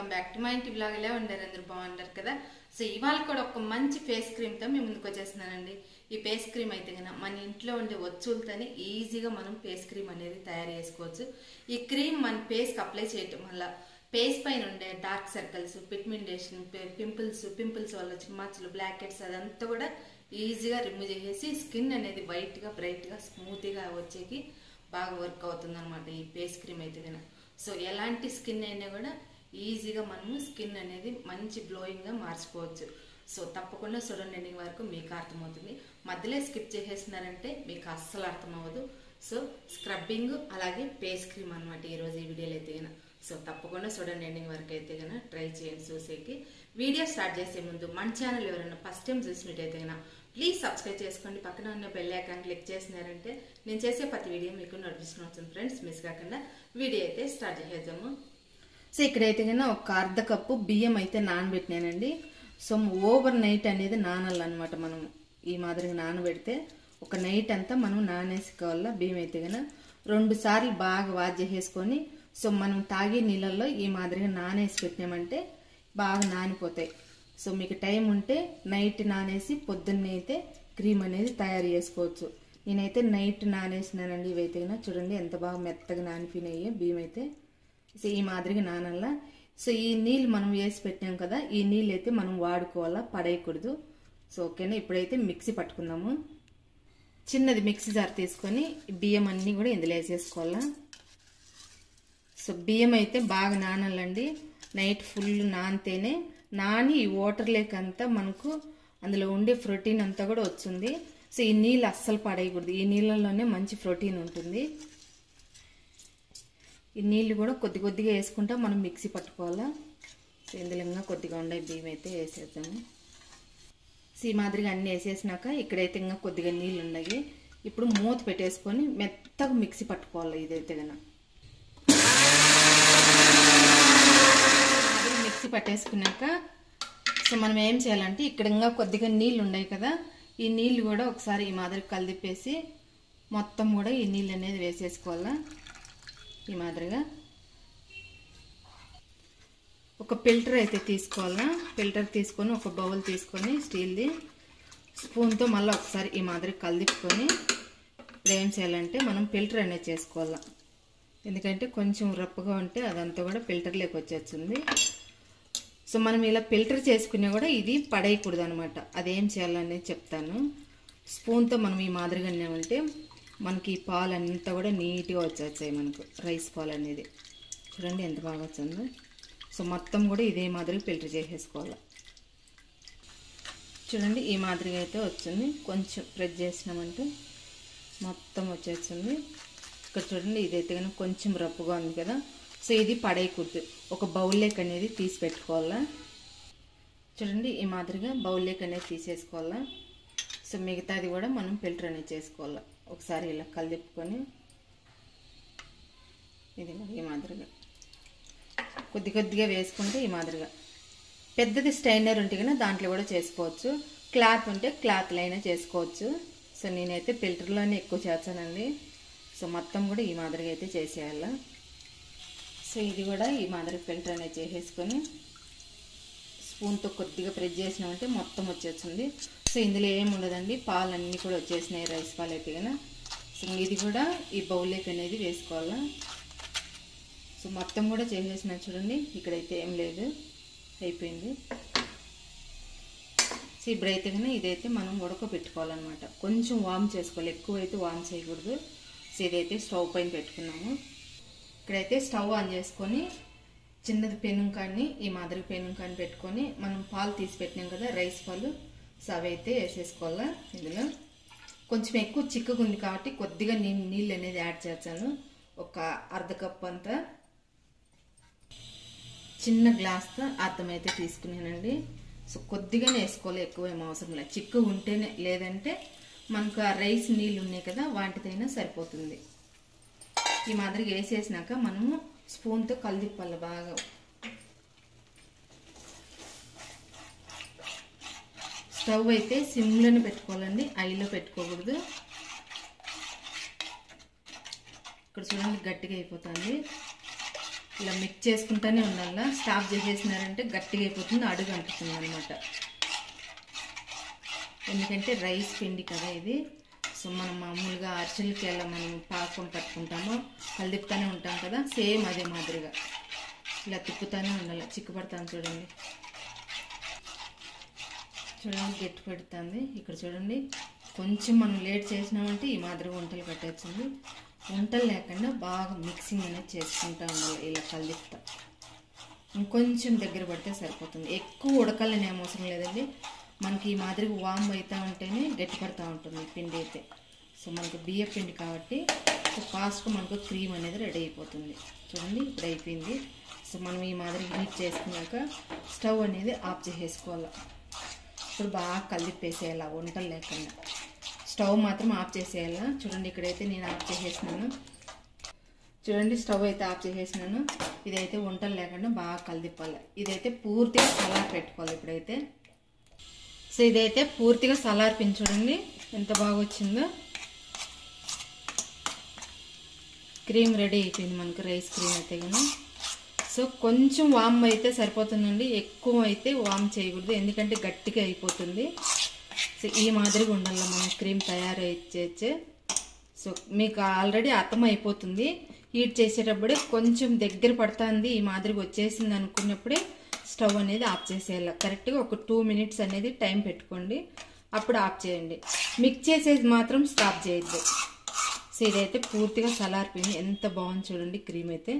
Welcome back to my ఇంటి blog. ఇలా ఉండారు అందరూ బాగుంటారు కదా. సో ఇవాళ కూడా ఒక మంచి ఫేస్ క్రీమ్ తో మేము ముందుకు వచ్చేస్తున్నానండి. ఈ ఫేస్ క్రీమ్ అయితే కనుక మన ఇంట్లో ఉండే వస్తువులతోనే ఈజీగా మనం ఫేస్ క్రీమ్ అనేది తయారు చేసుకోవచ్చు. ఈ క్రీమ్ మన ఫేస్ కి అప్లై చేయటం వల్ల ఫేస్ పైన ఉండే డార్క్ సర్కిల్స్, పిగ్మెంటేషన్, పింపుల్స్ వల్ల మచ్చలు, బ్లాక్ హెడ్స్ అదంతా కూడా ఈజీగా రిమూవ్ చేసేసి స్కిన్ అనేది వైట్ గా, బ్రైట్ గా, స్మూత్ గా వచ్చేకి బాగా వర్క్ అవుతుంది అనమాట ఈ ఫేస్ క్రీమ్ అయితే కనుక. సో ఎలాంటి స్కిన్ అయినా కూడా ఈజీగా మనము స్కిన్ అనేది మంచి గ్లోయింగ్ గా మార్చుకోవచ్చు. సో తప్పకుండా చూడండి, ఎండింగ్ వరకు మీకు అర్థమవుతుంది. మధ్యలో స్కిప్ చేసేసినారంటే మీకు అస్సలు అర్థం అవ్వదు. సో స్క్రబ్బింగ్ అలాగే ఫేస్ క్రీమ్ అనమాట ఈరోజు ఈ వీడియోలో అయితే కనుక. సో తప్పకుండా చూడండి, ఎండింగ్ వరకు అయితే కనుక ట్రై చేయండి. చూసేకి వీడియో స్టార్ట్ చేసే ముందు మన ఛానల్ ఎవరైనా ఫస్ట్ టైం చూసినట్టయితే కనుక ప్లీజ్ సబ్స్క్రైబ్ చేసుకోండి. పక్కన ఉన్న బెల్ ఐకాన్ క్లిక్ చేసినారంటే నేను చేసే ప్రతి వీడియో మీకు నోటిఫికేషన్ వస్తుంది. ఫ్రెండ్స్, మిస్ కాకుండా వీడియో అయితే స్టార్ట్ చేసేద్దాము. సో ఇక్కడైతే కన్నా ఒక అర్ధ కప్పు బియ్యం అయితే నానబెట్టినానండి. సో ఓవర్ నైట్ అనేది నానాలన్నమాట. మనం ఈ మాదిరిగా నానబెడితే ఒక నైట్ అంతా మనం నానేసుకోవాల. బియ్యం అయితే కన్నా 2 సార్లు బాగా వాష్ చేసేసుకొని సో మనం తాగే నీళ్ళల్లో ఈ మాదిరిగా నానేసి పెట్టినామంటే బాగా నానిపోతాయి. సో మీకు టైం ఉంటే నైట్ నానేసి పొద్దున్నే అయితే క్రీమ్ అనేది తయారు చేసుకోవచ్చు. నేనైతే నైట్ నానేసినానండి. ఇవైతే చూడండి ఎంత బాగా మెత్తగా నానిపోయినాయి బియ్యం అయితే. సో ఈ మాదిరిగా నానల్లా. సో ఈ నీళ్ళు మనం వేసి పెట్టాం కదా, ఈ నీళ్ళు అయితే మనం వాడుకోవాలా, పడేయకూడదు. సో ఓకేనా. ఇప్పుడైతే మిక్సీ పట్టుకుందాము. చిన్నది మిక్సీ జార్ తీసుకొని బియ్యం అన్నీ కూడా ఇందులో వేసేసుకోవాలా. సో బియ్యం అయితే బాగా నానాలండి. నైట్ ఫుల్ నానితేనే నాని ఈ వాటర్ లేకంతా మనకు అందులో ఉండే ప్రోటీన్ అంతా కూడా వచ్చింది. సో ఈ నీళ్ళు అస్సలు పడేయకూడదు. ఈ నీళ్ళలోనే మంచి ప్రోటీన్ ఉంటుంది. ఈ నీళ్ళు కూడా కొద్దిగా వేసుకుంటా మనం మిక్సీ పట్టుకోవాలా. సో ఇందులో ఇంకా కొద్దిగా ఉండే బియ్యం అయితే వేసేద్దాము. సో ఈ మాదిరిగా అన్నీ వేసేసినాక ఇక్కడైతే ఇంకా కొద్దిగా నీళ్ళు ఉన్నాయి. ఇప్పుడు మూత పెట్టేసుకొని మెత్తగా మిక్సీ పట్టుకోవాలి. ఇదైతే కనుక మిక్సీ పట్టేసుకున్నాక సో మనం ఏం చేయాలంటే ఇక్కడ ఇంకా కొద్దిగా నీళ్ళు ఉన్నాయి కదా, ఈ నీళ్ళు కూడా ఒకసారి ఈ మాదిరి కలిపేసి మొత్తం కూడా ఈ నీళ్ళు అనేది వేసేసుకోవాలా. ఈ మాదిరిగా ఒక ఫిల్టర్ అయితే తీసుకోవాలా. ఫిల్టర్ తీసుకొని ఒక బౌల్ తీసుకొని స్టీల్ది స్పూన్తో మళ్ళీ ఒకసారి ఈ మాదిరి కలిపుకొని ఇప్పుడు ఏం చేయాలంటే మనం ఫిల్టర్ అనేది చేసుకోవాలా. ఎందుకంటే కొంచెం రప్పుగా ఉంటే అదంతా కూడా ఫిల్టర్లోకి వచ్చేస్తుంది. సో మనం ఇలా ఫిల్టర్ చేసుకునే కూడా ఇది పడేయకూడదు అనమాట. అదేం చేయాలనేది చెప్తాను. స్పూన్తో మనం ఈ మాదిరిగా అన్నామంటే మనకి పాలు అంతా కూడా నీట్గా వచ్చేస్తాయి. మనకు రైస్ పాలు అనేది చూడండి ఎంత బాగా వచ్చిందో. సో మొత్తం కూడా ఇదే మాదిరిగా ఫిల్టర్ చేసేసుకోవాలి. చూడండి ఈ మాదిరిగా అయితే వచ్చింది. కొంచెం ప్రెస్ చేసినామంటే మొత్తం వచ్చేస్తుంది. ఇక్కడ చూడండి ఇదైతే కనుక కొంచెం రప్పుగా ఉంది కదా. సో ఇది పడేయకూడదు. ఒక బౌల్లోకి అనేది తీసి పెట్టుకోవాలా. చూడండి ఈ మాదిరిగా బౌల్లోకి అనేది తీసేసుకోవాలా. సో మిగతాది కూడా మనం ఫిల్టర్ అనేది చేసుకోవాలా. ఒకసారి ఇలా కలిపుకొని ఇది ఈ మాదిరిగా కొద్దిగా వేసుకుంటే ఈ మాదిరిగా పెద్దది స్టైనర్ ఉంటే కన్నా దాంట్లో కూడా చేసుకోవచ్చు. క్లాత్ ఉంటే క్లాత్లో అయినా చేసుకోవచ్చు. సో నేనైతే ఫిల్టర్లోనే ఎక్కువ చేస్తానండి. సో మొత్తం కూడా ఈ మాదిరిగా అయితే చేసేయాల. సో ఇది కూడా ఈ మాదిరి ఫిల్టర్ అనేది చేసేసుకొని స్పూన్తో కొద్దిగా ప్రెస్ చేసినామంటే మొత్తం వచ్చేస్తుంది. సో ఇందులో ఏమి ఉండదండి, పాలు అన్నీ కూడా వచ్చేసినాయి, రైస్ పాలు అయితే కనుక. సో ఇది కూడా ఈ బౌల్లోకి అనేది వేసుకోవాలా. సో మొత్తం కూడా చేసేసిన చూడండి, ఇక్కడైతే ఏం లేదు, అయిపోయింది. సో ఇప్పుడైతే కనుక ఇదైతే మనం ఉడకబెట్టుకోవాలన్నమాట. కొంచెం వామ్ చేసుకోవాలి, ఎక్కువైతే వామ్ చేయకూడదు. సో ఇదైతే స్టవ్ పైన పెట్టుకున్నాము. ఇక్కడైతే స్టవ్ ఆన్ చేసుకొని చిన్నది పెనుంకాన్ని ఈ మాదిరి పెనుంకాన్ని పెట్టుకొని మనం పాలు తీసి పెట్టినాం కదా, రైస్ పాలు. సో అవి అయితే వేసేసుకోవాలా. ఇందులో కొంచెం ఎక్కువ చిక్కగా ఉంది కాబట్టి కొద్దిగా నీళ్ళు అనేది యాడ్ చేస్తాను. ఒక అర్ధ కప్పు అంతా చిన్న గ్లాస్తో అర్థమైతే తీసుకున్నానండి. సో కొద్దిగానే వేసుకోవాలి, ఎక్కువ ఏం అవసరం లేదు. చిక్కగా ఉంటేనే, లేదంటే మనకు ఆ రైస్ నీళ్ళు ఉన్నాయి కదా వాటితోనే సరిపోతుంది. ఈ మాదిరిగా వేసేసినాక మనము స్పూన్తో కలిపాలి బాగా. స్టవ్ అయితే సిమ్లోనే పెట్టుకోవాలండి, హైలో పెట్టుకోకూడదు. ఇక్కడ చూడండి గట్టిగా అయిపోతుంది. ఇలా మిక్స్ చేసుకుంటూనే ఉండాలి. స్టాప్ చేసేసినారంటే గట్టిగా అయిపోతుంది, అడుగు అంటుతుంది అనమాట. ఎందుకంటే రైస్ పిండి కదా ఇది. సో మనం మామూలుగా అరిసెలకి ఎలా మనం పాకం పట్టుకుంటామో కలిదిపుతానే ఉంటాం కదా, సేమ్ అదే మాదిరిగా ఇలా తిప్పుతానే ఉండాలి. చిక్కుపడతాను చూడండి, చూడండి గట్టి పెడుతుంది. ఇక్కడ చూడండి కొంచెం మనం లేట్ చేసినామంటే ఈ మాదిరిగా వంటలు కట్టేస్తుంది. వంటలు లేకుండా బాగా మిక్సింగ్ అనేది చేసుకుంటూ ఉండాలి. ఇలా కలిదిపుతా ఇంకొంచెం దగ్గర పడితే సరిపోతుంది. ఎక్కువ ఉడకాలని ఏం అవసరం లేదండి. మనకి ఈ మాదిరిగా వామ్ అవుతూ ఉంటేనే గట్టి పడుతూ ఉంటుంది పిండి అయితే. సో మనకు బియ్య పిండి కాబట్టి సో ఫాస్ట్గా మనకు క్రీమ్ అనేది రెడీ అయిపోతుంది. చూడండి ఇప్పుడు అయిపోయింది. సో మనం ఈ మాదిరి హీట్ చేసుకున్నాక స్టవ్ అనేది ఆఫ్ చేసేసుకోవాలి. ఇప్పుడు బాగా కలిపేసేయాలి వంటలు లేకుండా. స్టవ్ మాత్రం ఆఫ్ చేసేయాలి. చూడండి ఇక్కడైతే నేను ఆఫ్ చేసేసినాను. చూడండి స్టవ్ అయితే ఆఫ్ చేసేసినాను. ఇదైతే వంటలు లేకుండా బాగా కలిదిప్పాలి. ఇదైతే పూర్తిగా సలార్ పెట్టుకోవాలి ఇప్పుడైతే. సో ఇదైతే పూర్తిగా సలార్పించి చూడండి ఎంత బాగా వచ్చిందో. క్రీమ్ రెడీ అయిపోయింది మనకు, రైస్ క్రీమ్ అయితే కానీ. సో కొంచెం వామ్ అయితే సరిపోతుందండి, ఎక్కువ అయితే వామ్ చేయకూడదు ఎందుకంటే గట్టిగా అయిపోతుంది. సో ఈ మాదిరిగా ఉండాలి మనం క్రీమ్ తయారైతే. సో మీకు ఆల్రెడీ అర్థం అయిపోతుంది. హీట్ చేసేటప్పుడే కొంచెం దగ్గర పడుతుంది, ఈ మాదిరిగా వచ్చేసింది అనుకున్నప్పుడే స్టవ్ అనేది ఆఫ్ చేసేయాలి. కరెక్ట్గా ఒక 2 మినిట్స్ అనేది టైం పెట్టుకోండి, అప్పుడు ఆఫ్ చేయండి. మిక్స్ చేసేది మాత్రం స్టాప్ చేయొద్దు. సో ఇదైతే పూర్తిగా సలార్పింది, ఎంత బాగుంది చూడండి క్రీమ్ అయితే.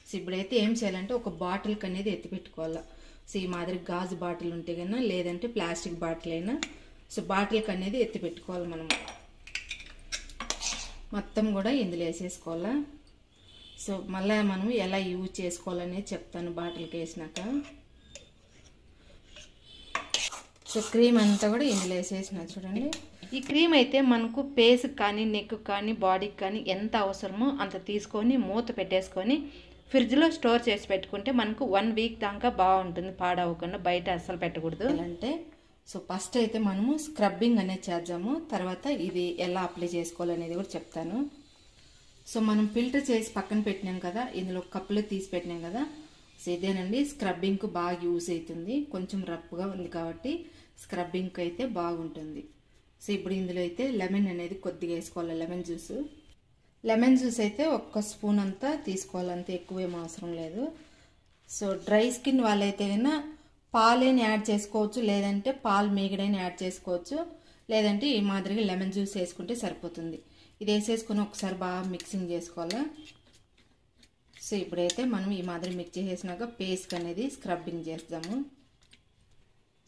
సో ఇప్పుడైతే ఏం చేయాలంటే ఒక బాటిల్కి అనేది ఎత్తి పెట్టుకోవాలి. సో ఈ మాదిరి గాజు బాటిల్ ఉంటే కన్నా లేదంటే ప్లాస్టిక్ బాటిల్ అయినా సో బాటిల్కి అనేది ఎత్తి పెట్టుకోవాలి. మనం మొత్తం కూడా ఇందులో వేసేసుకోవాలా. సో మళ్ళీ మనం ఎలా యూజ్ చేసుకోవాలనేది చెప్తాను బాటిల్కి వేసినాక. సో క్రీమ్ అంతా కూడా ఇందులో వేసేసిన చూడండి. ఈ క్రీమ్ అయితే మనకు ఫేస్ కానీ నెక్ కానీ బాడీకి కానీ ఎంత అవసరమో అంత తీసుకొని మూత పెట్టేసుకొని ఫ్రిడ్జ్లో స్టోర్ చేసి పెట్టుకుంటే మనకు 1 వీక్ దాకా బాగుంటుంది, పాడవకుండా. బయట అస్సలు పెట్టకూడదు. అంటే సో ఫస్ట్ అయితే మనము స్క్రబ్బింగ్ అనేది చేద్దాము, తర్వాత ఇది ఎలా అప్లై చేసుకోవాలనేది కూడా చెప్తాను. సో మనం ఫిల్టర్ చేసి పక్కన పెట్టినాం కదా, ఇందులో కప్పులో తీసి పెట్టినాం కదా. సో ఇదేనండి స్క్రబ్బింగ్కు బాగా యూజ్ అవుతుంది. కొంచెం రఫ్గా ఉంది కాబట్టి స్క్రబ్బింగ్కి అయితే బాగుంటుంది. సో ఇప్పుడు ఇందులో అయితే లెమన్ అనేది కొద్దిగా వేసుకోవాలి. లెమన్ జ్యూస్ అయితే 1 స్పూన్ అంతా తీసుకోవాలి, అంత ఎక్కువేం అవసరం లేదు. సో డ్రై స్కిన్ వాళ్ళైతే కన్నా పాలైనా యాడ్ చేసుకోవచ్చు, లేదంటే పాలు మీగడైనా యాడ్ చేసుకోవచ్చు, లేదంటే ఈ మాదిరిగా లెమన్ జ్యూస్ వేసుకుంటే సరిపోతుంది. ఇది వేసేసుకొని ఒకసారి బాగా మిక్సింగ్ చేసుకోవాలి. సో ఇప్పుడైతే మనం ఈ మాదిరి మిక్స్ చేసేసినాక పేస్కి అనేది స్క్రబ్బింగ్ చేద్దాము.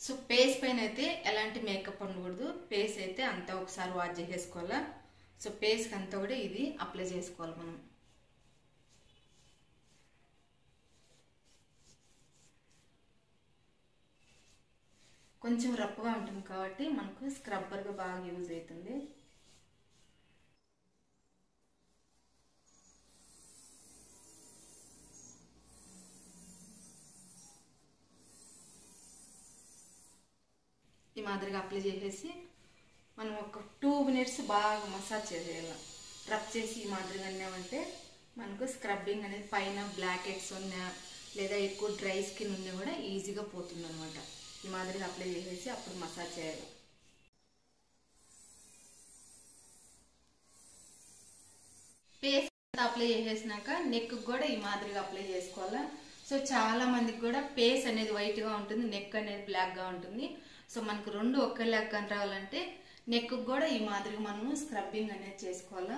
సో పేస్ పైన అయితే ఎలాంటి మేకప్ ఉండకూడదు, పేస్ అయితే అంతా ఒకసారి వాష్ చేసేసుకోవాలా. సో పేస్కి అంతా కూడా ఇది అప్లై చేసుకోవాలి మనం. కొంచెం రఫ్గా ఉంటుంది కాబట్టి మనకు స్క్రబ్బర్గా బాగా యూజ్ అవుతుంది. ఈ మాదిరిగా అప్లై చేసేసి మనం ఒక 2 మినిట్స్ బాగా మసాజ్ చేసేయాలి. రబ్ చేసి ఈ మాదిరిగా అన్నామంటే మనకు స్క్రబ్బింగ్ అనేది పైన బ్లాక్ హెడ్స్ ఉన్నా లేదా ఎక్కువ డ్రై స్కిన్ ఉన్నా కూడా ఈజీగా పోతుంది అనమాట. ఈ మాదిరిగా అప్లై చేసేసి అప్పుడు మసాజ్ చేయాలి. ఫేస్ అప్లై చేసేసినాక నెక్ కూడా ఈ మాదిరిగా అప్లై చేసుకోవాలా. సో చాలా మందికి కూడా ఫేస్ అనేది వైట్గా ఉంటుంది, నెక్ అనేది బ్లాక్గా ఉంటుంది. సో మనకు రెండు ఒకేలాగా రావాలంటే నెక్ కూడా ఈ మాదిరిగా మనము స్క్రబ్బింగ్ అనేది చేసుకోవాలా.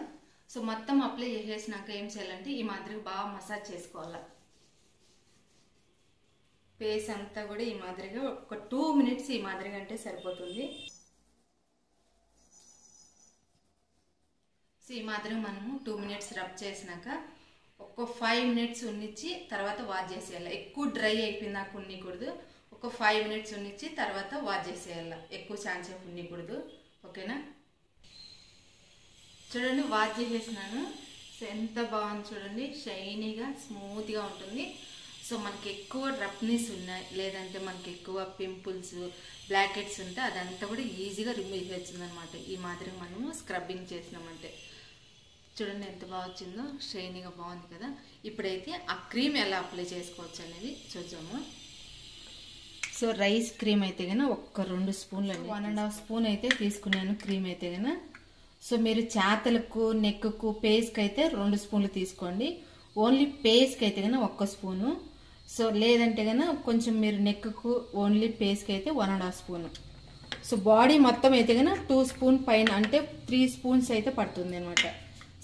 సో మొత్తం అప్లై చేసేసినాక ఏం చేయాలంటే ఈ మాదిరిగా బాగా మసాజ్ చేసుకోవాలా. ఫేస్ అంతా కూడా ఈ మాదిరిగా ఒక 2 మినిట్స్ ఈ మాదిరిగా అంటే సరిపోతుంది. సో ఈ మాదిరిగా మనము 2 మినిట్స్ రబ్ చేసినాక ఒక 5 మినిట్స్ ఉన్నిచ్చి తర్వాత వాష్ చేసేయాలి. ఎక్కువ డ్రై అయిపోయిందాక ఉన్నకూడదు, ఒక 5 మినిట్స్ ఉన్నిచ్చి తర్వాత వాష్ చేసేయాలి. ఎక్కువ ఛాన్స్ సేపు ఉన్నకూడదు, ఓకేనా. చూడండి వాష్ చేసేసినాను. సో ఎంత బాగుంది చూడండి, షైనీగా స్మూత్గా ఉంటుంది. సో మనకి ఎక్కువ రఫ్నెస్ ఉన్నాయి లేదంటే మనకి ఎక్కువ పింపుల్స్ బ్లాక్ హెడ్స్ ఉంటే అదంతా కూడా ఈజీగా రిమూవ్ చేస్తుంది అనమాట ఈ మాదిరిగా మనము స్క్రబ్బింగ్ చేసినామంటే. చూడండి ఎంత బాగా వచ్చిందో, షైనీగా బాగుంది కదా. ఇప్పుడైతే ఆ క్రీమ్ ఎలా అప్లై చేసుకోవచ్చు అనేది చూద్దాము. సో రైస్ క్రీమ్ అయితే కన్నా ఒక 2 స్పూన్లు, 1.5 స్పూన్ అయితే తీసుకున్నాను క్రీమ్ అయితే కన్నా. సో మీరు చేతలకు, నెక్కు, పేస్కి అయితే 2 స్పూన్లు తీసుకోండి. ఓన్లీ పేస్కి అయితే కన్నా 1 స్పూను. సో లేదంటే కన్నా కొంచెం మీరు నెక్కు ఓన్లీ పేస్కి అయితే 1.5 స్పూను. సో బాడీ మొత్తం అయితే కన్నా 2 స్పూన్ పైన, అంటే 3 స్పూన్స్ అయితే పడుతుంది అనమాట.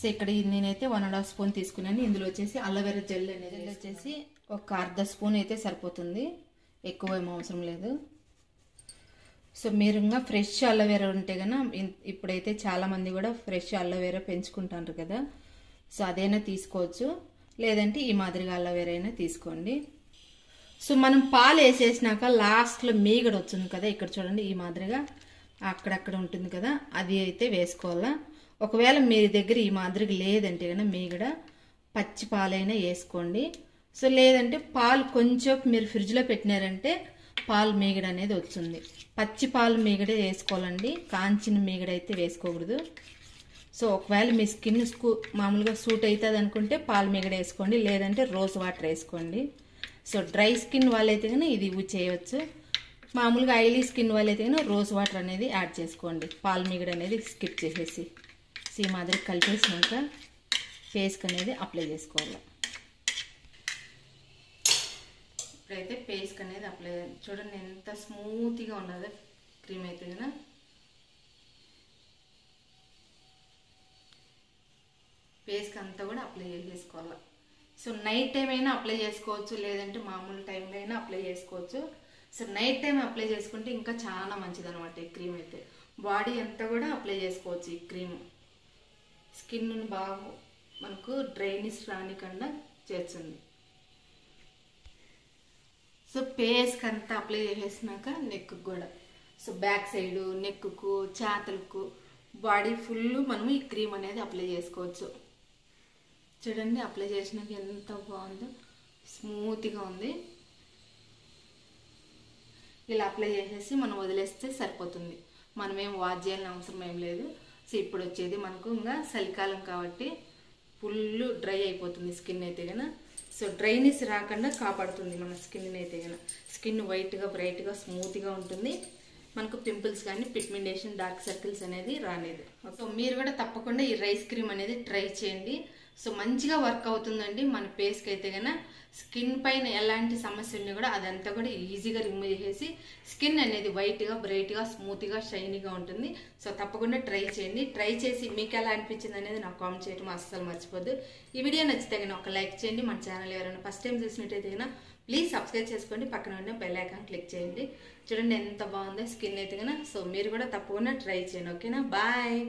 సో ఇక్కడ నేనైతే 1.5 స్పూన్ తీసుకున్నాను. ఇందులో వచ్చేసి అలోవెరా జెల్ అనేది వచ్చేసి ఒక 1/2 స్పూన్ అయితే సరిపోతుంది, ఎక్కువ ఏం అవసరం లేదు. సో మీరు ఇంకా ఫ్రెష్ అలోవెరా ఉంటే కన్నా, ఇప్పుడైతే చాలామంది కూడా ఫ్రెష్ అలోవెరా పెంచుకుంటారు కదా, సో అదైనా తీసుకోవచ్చు. లేదంటే ఈ మాదిరిగా అలోవెరా అయినా తీసుకోండి. సో మనం పాలు వేసేసినాక లాస్ట్లో మీగడ వచ్చింది కదా, ఇక్కడ చూడండి ఈ మాదిరిగా అక్కడక్కడ ఉంటుంది కదా, అది అయితే వేసుకోవాలా. ఒకవేళ మీ దగ్గర ఈ మాదిరిగా లేదంటే కన్నా మీగడ పచ్చి పాలైనా వేసుకోండి. సో లేదంటే పాలు కొంచెం మీరు ఫ్రిడ్జ్లో పెట్టినారంటే పాలు మీగడ అనేది వస్తుంది. పచ్చి పాలు మీగడే వేసుకోవాలండి, కాంచిన మీగడ అయితే వేసుకోకూడదు. సో ఒకవేళ మీ స్కిన్ మామూలుగా సూట్ అవుతుంది అనుకుంటే పాలు మీగడ వేసుకోండి, లేదంటే రోజ్ వాటర్ వేసుకోండి. సో డ్రై స్కిన్ వాళ్ళైతే కానీ ఇది యూజ్ చేయవచ్చు. మామూలుగా ఆయిలీ స్కిన్ వాళ్ళైతే కానీ రోజ్ వాటర్ అనేది యాడ్ చేసుకోండి, పాలు మీగడ అనేది స్కిప్ చేసేసి. సో ఈ మాదిరి కలిపేసినాక ఫేస్కి అనేది అప్లై చేసుకోవాలి. ఇప్పుడైతే పేస్ట్ అనేది అప్లై, చూడండి ఎంత స్మూత్గా ఉన్నదో క్రీమ్ అయితే కదా. పేస్ట్ అంతా కూడా అప్లై చేసుకోవాలి. సో నైట్ టైం అయినా అప్లై చేసుకోవచ్చు, లేదంటే మామూలు టైంలో అయినా అప్లై చేసుకోవచ్చు. సో నైట్ టైం అప్లై చేసుకుంటే ఇంకా చాలా మంచిది అనమాట ఈ క్రీమ్ అయితే. బాడీ అంతా కూడా అప్లై చేసుకోవచ్చు ఈ క్రీమ్. స్కిన్ బాగా మనకు డ్రైనెస్ రానికుండా చేస్తుంది. సో ఫేస్కి అంతా అప్లై చేసేసినాక నెక్కు కూడా, సో బ్యాక్ సైడు, నెక్కు, చేతలకు, బాడీ ఫుల్ మనం ఈ క్రీమ్ అనేది అప్లై చేసుకోవచ్చు. చూడండి అప్లై చేసినాక ఎంత బాగుందో, స్మూత్గా ఉంది. ఇలా అప్లై చేసేసి మనం వదిలేస్తే సరిపోతుంది, మనమేం వాష్ చేయాలని అవసరం ఏం లేదు. సో ఇప్పుడు వచ్చేది మనకు ఇంకా చలికాలం కాబట్టి ఫుల్ డ్రై అయిపోతుంది స్కిన్ అయితే కన్నా. సో డ్రైనెస్ రాకుండా కాపాడుతుంది మన స్కిన్ అయితే కన్నా. స్కిన్ వైట్గా, బ్రైట్గా, స్మూత్గా ఉంటుంది. మనకు పింపుల్స్ కానీ, పిగ్మెంటేషన్, డార్క్ సర్కిల్స్ అనేది రాలేదు. సో మీరు కూడా తప్పకుండా ఈ రైస్ క్రీమ్ అనేది ట్రై చేయండి. సో మంచిగా వర్క్ అవుతుందండి మన ఫేస్కి అయితే కన్నా. స్కిన్ పైన ఎలాంటి సమస్య ఉన్నా కూడా అదంతా కూడా ఈజీగా రిమూవ్ చేసేసి స్కిన్ అనేది వైట్గా, బ్రైట్గా, స్మూత్గా, షైనీగా ఉంటుంది. సో తప్పకుండా ట్రై చేయండి. ట్రై చేసి మీకు ఎలా అనిపించింది అనేది నాకు కామెంట్ చేయడం అస్సలు మర్చిపోద్దు. ఈ వీడియో నచ్చితే కన్నా ఒక లైక్ చేయండి. మన ఛానల్ ఎవరైనా ఫస్ట్ టైం చూసినట్టయితే కన్నా ప్లీజ్ సబ్స్క్రైబ్ చేసుకోండి, పక్కన ఉన్న బెల్ ఐకాన్ క్లిక్ చేయండి. చూడండి ఎంత బాగుందో స్కిన్ అయితే కన్నా. సో మీరు కూడా తప్పకుండా ట్రై చేయండి. ఓకేనా, బాయ్.